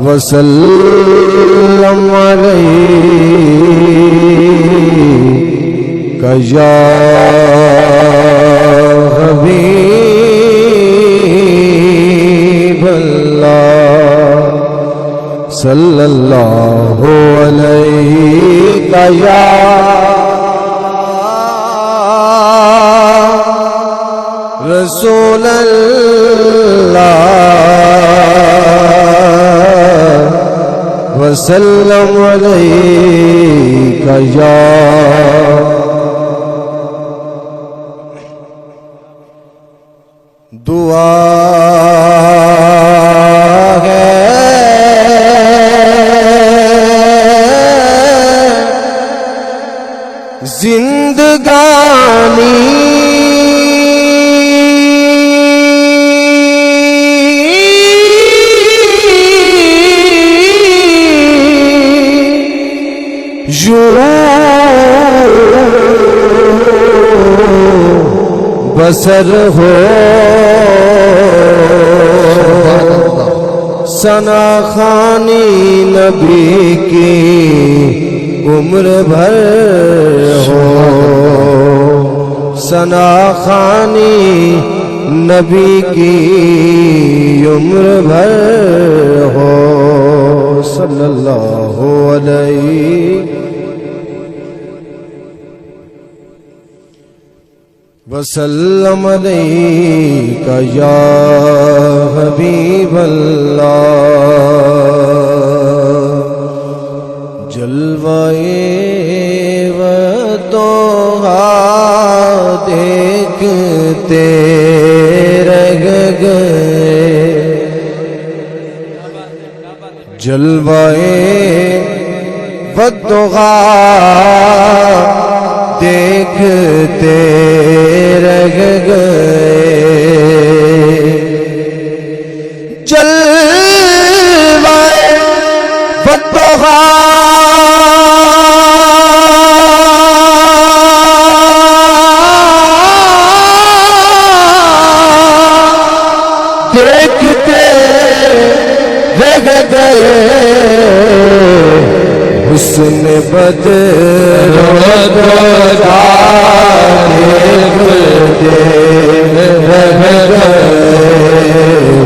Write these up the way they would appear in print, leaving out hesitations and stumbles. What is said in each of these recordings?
وسلم علیک یا حبیب اللہ صلی اللہ علیک یا رسول اللہ وسلم علیک یا دعا ہے زندگانی بسر ہو ثنا خوانی نبی کی عمر بھر ہو ثنا خوانی نبی کی عمر بھر ہو صلی اللہ علیہ وسلم علیک یا حبیب اللہ جلوائے وطوہا دیکھتے رہ گئے جلوائے وطوہا دیکھتے رہ گئے جلوائے وطوہا دیکھتے رہ گئے حسن بدر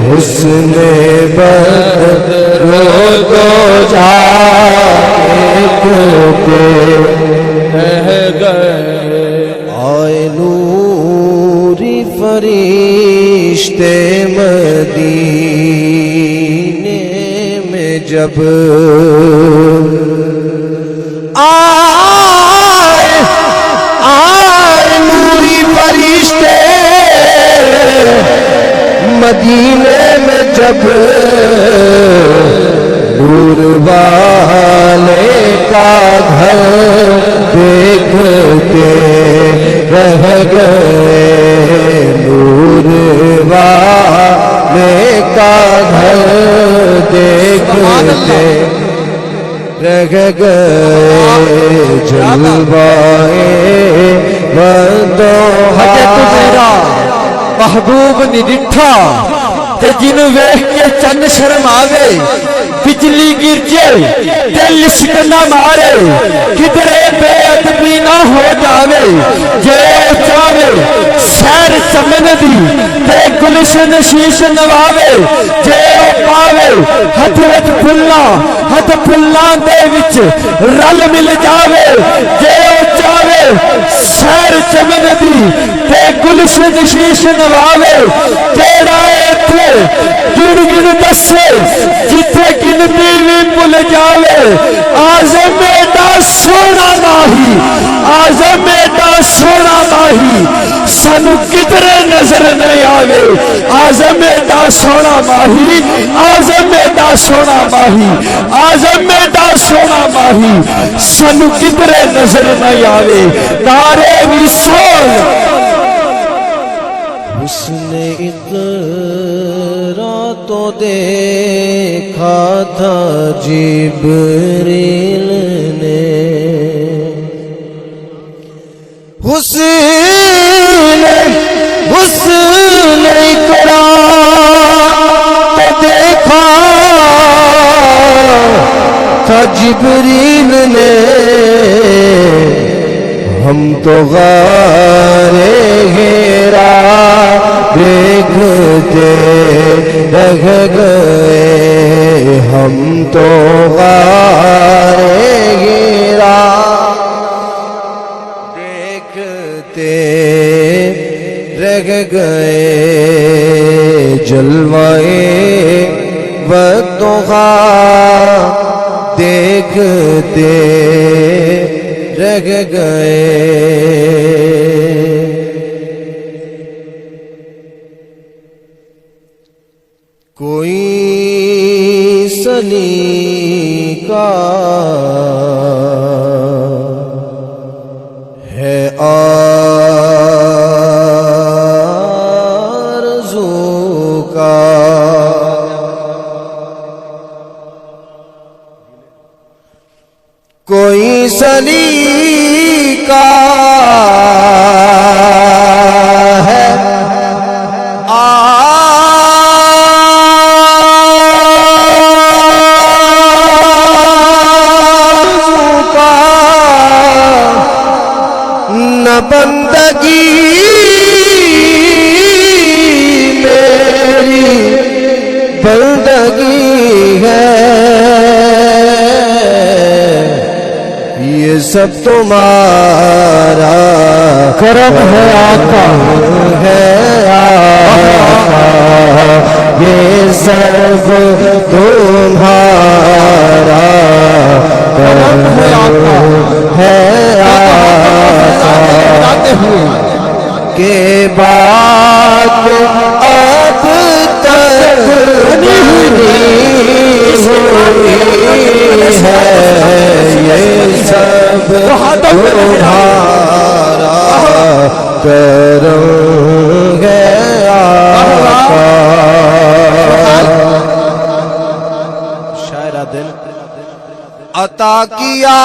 حسن بدر آئے نوری فرشتے مدینے میں جب آئے نوری فرشتے مدینے میں جب نور والے کا گھر دیکھتے رہ گئے نور والے کا گھر دیکھتے رہ گئے جلوائے وطوہا محبوب نے ڈٹھا تے جنوں ویکھ کے چند شرم آوے بجلی گر جائے دل شکنہ مارے کدھرے بے ادبی نہ ہو جاوے جے چاوے سیر چمن دی تے گلشن شیش نواوے جے پاوے ہتھ پھلاں دے وچ رل مل جاوے جے چاوے سیر چمن دی تے گلشن شیش نواوے تیرا ایتھے گن گن دسے جتھے گنتی بھی بھول جاوے آزم ایڈا سونا ماہی آزم ایڈا سونا ماہی سانو کدھرے نظر نہیں آوے آزم ایڈا سونا ماہی آزم ایڈا سونا ماہی آزم ایڈا سونا ماہی سانو کدھرے نظر نہیں آوے نعرے وصال حسن اقرا تو دیکھا تھا جبریل نے حسن اقرا تو دیکھا تھا جبریل نے ہم تو غار ہیرا دیکھتے رہ گئے، ہم تو غار ہیرا دیکھتے رہ گئے، جلوائے بطغا دیکھتے رہ گئے۔ کوئی سلیقہ ہے آرزو کا، کوئی سلیقہ ہے آرزو کا، نہ بندگی میری بندگی ہے، یہ سب تمہارا کرم ہے آقا، ہے آقا، یہ سب تمہارا کرم ہے آقا، کے بات اب تک نہیں ہوئی ہے، یہ سب تمہارا کرم ہے آقا۔ شاعرہ دل عطا کیا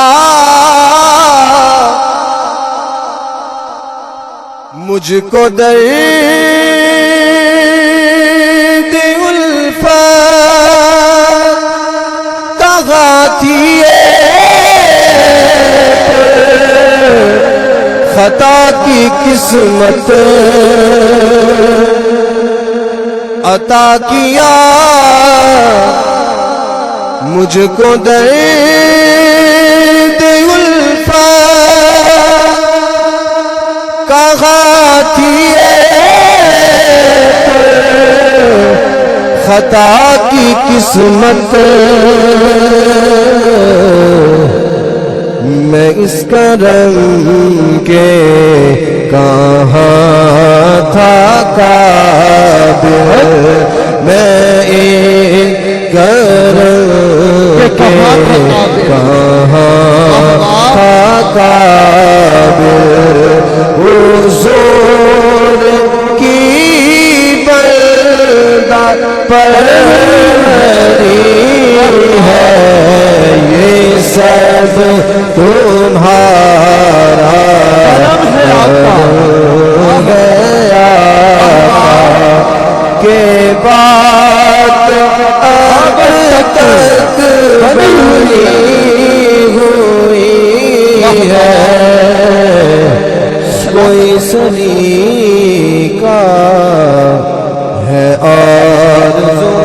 مجھ کو درد الفت کہا تھی خطا کی قسمت عطا کیا مجھ کو درد الفت کہا تھی خطا کی قسمت، میں اس کرم کے کہاں تھا قابل، میں اس کرم کے کہاں تھا قابل، حضور کی بندہ پروری ہے، یہ سب تمہارا کرم ہے آقا، کے بات اب تک نہیں ہوئی ہے، کوئی سلیقہ ہے آرزو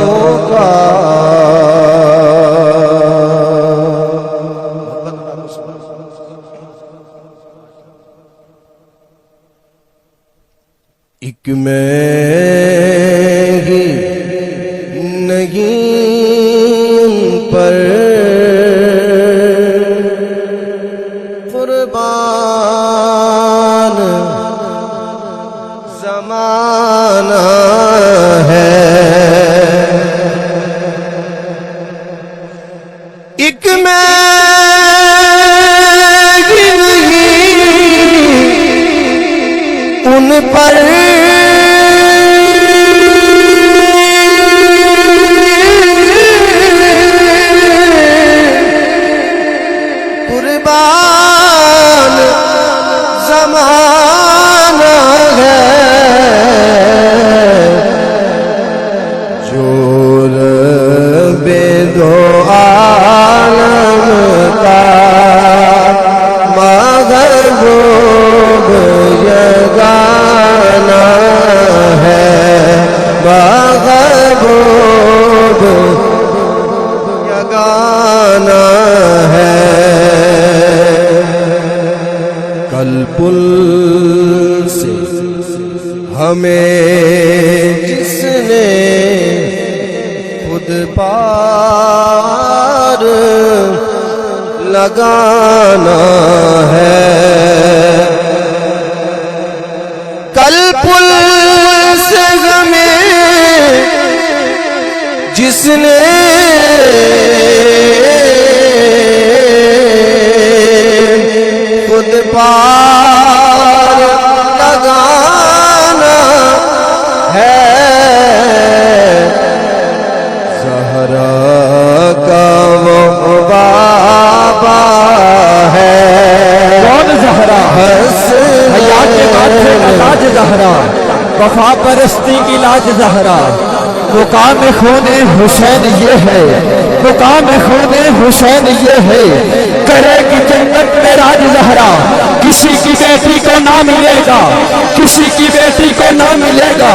کا۔ ایک میں ہی نہیں پر قربان زمانہ ہے، ایک میں ہی نہیں ان پر قربان زمانہ ہے، جو رب دو عالم لگانا ہے کل پل سے ہمیں جس نے خود پار لگانا ہے کل پل سے ہمیں جس نے خود پار لگانا ہے زہرا کا وہ بابا ہے کون زہرا؟ حیا کے ماتھے کا تاج زہرا، وفا پرستی کی لاج زہرا، مقام خون حسین یہ ہے، مقام خون حسین یہ ہے، کرے گی جنت میں راج زہرا، کسی کی بیٹی کو نہ ملے گا، کسی کی بیٹی کو نہ ملے گا،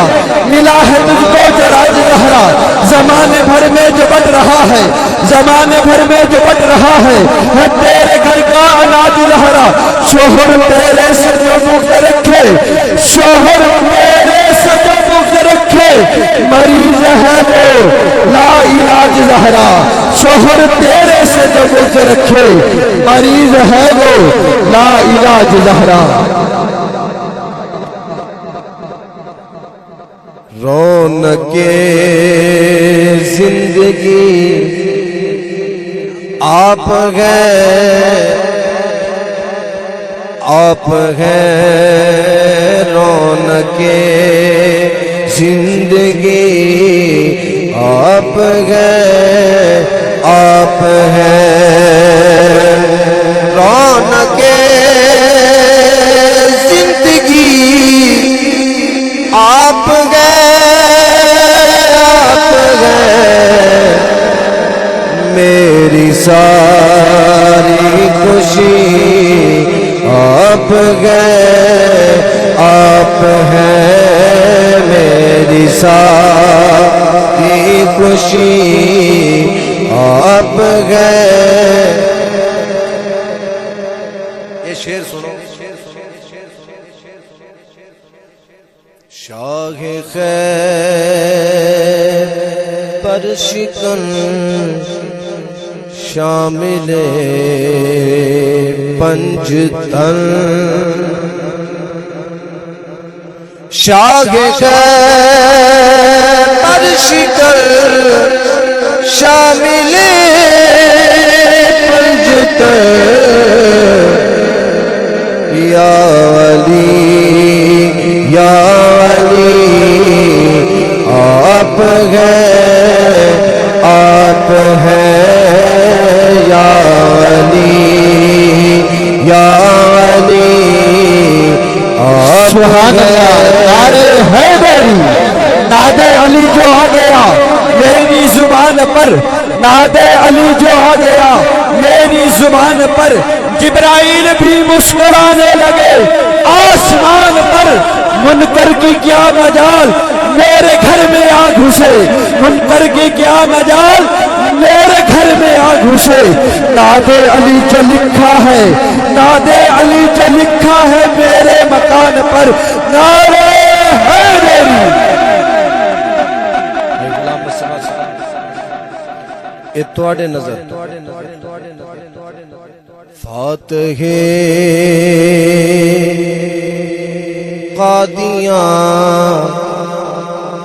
ملا ہے تجھ کو جو راج زہرا، زمانے بھر میں جو بٹ رہا ہے، زمانے بھر میں جو بٹ رہا ہے تیرے گھر کا اناج زہرا، شوہر تیرے سے جو بغض رکھے، شوہر تیرے سے جو بغض رکھے، مریض ہے وہ لا علاج زہرا، شوہر تیرے سے جو بغض رکھے، مریض ہے وہ لا علاج زہرا۔ رونق زندگی آپ ہیں رونق زندگی آپ ہیں رونق زندگی آپ میری ساری خوشی آپ ہیں میری ساری خوشی آپ یہ شعر سنو شاہ خیر پر شکن شامل پنجتن شاہ خیر پر شکن شامل پنجتن یا علی آپ ہیں یا علی سبحان اللہ۔ نعرہ حیدری، نعت علی جو آ گیا میری زبان پر، نعت علی جو آ گیا میری زبان پر، جبرائیل بھی مسکرانے لگے آسمان پر، منکر کی کیا مجال میرے گھر میں آ گھسے، منکر کی کیا مجال میرے گھر میں آ گھسے، نعت علی جو لکھا ہے، نعت علی جو لکھا ہے میرے مکان پر، نعرہ حیدری۔ یہ تواڈے نظر فاتح قادیاں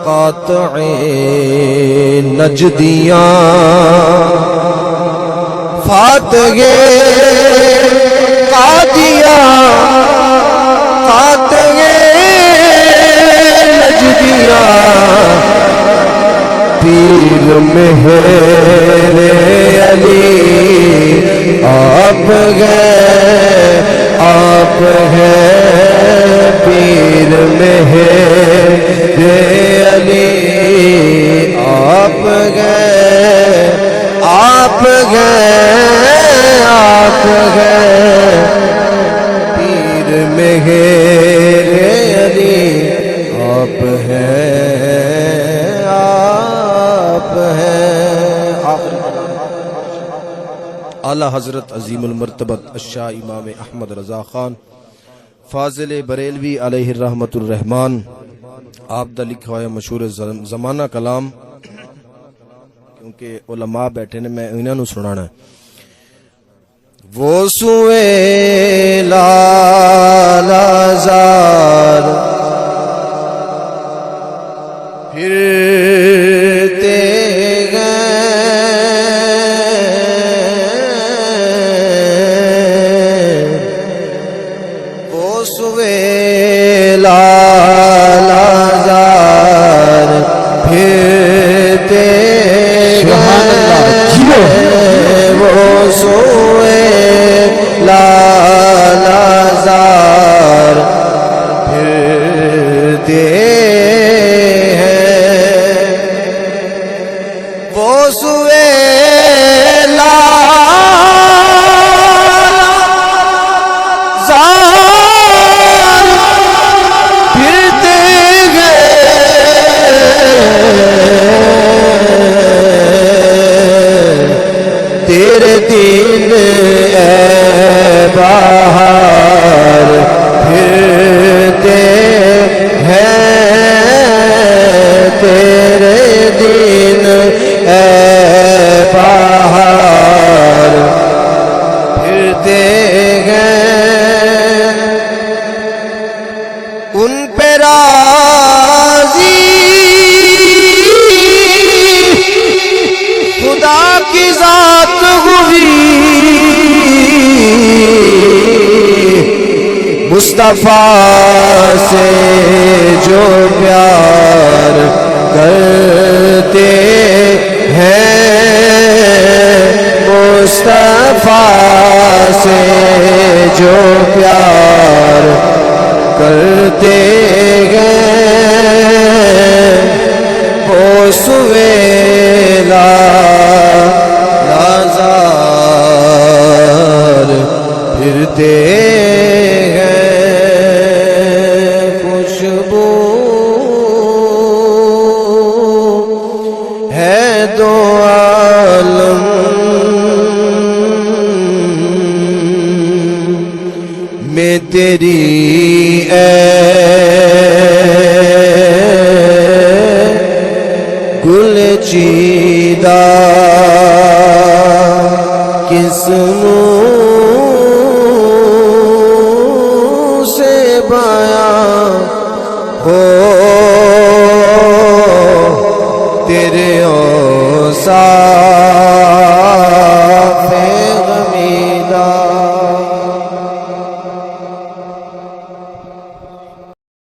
قاطع نجدیاں فاتح قادیاں قاطع نجدیاں پیر مہر علی آپ ہیں پیر مہر علی آپ ہیں پیر مہر علی آپ ہیں اعلی حضرت عظیم المرتبت الشاہ امام احمد رضا خان فاضل بریلوی علیہ الرحمت الرحمان آپ دا لکھا ہوا مشہور زمانہ کلام، کیونکہ علماء بیٹھے نے میں انہاں نو سنانا ہے۔ وہ سوئے لالازار پھرتے لالازار پھرتے وہ سوئے لالازار پھرتے ہیں، وہ سوئے تیرے دین اے بہار پھرتے ہیں، تیرے دین اے بہار پھرتے ہیں، ان پہ راضی خدا کی ذات ہوئی، مصطفیٰ سے جو پیار کرتے ہیں، مصطفیٰ سے جو پیار کرتے ہیں، وہ سوئے لالازار پھرتے ہیں، خوشبو ہے دو عالم میں تیری اے گل چیدہ، کس منہ سے بیاں ہو تیرے اوصاف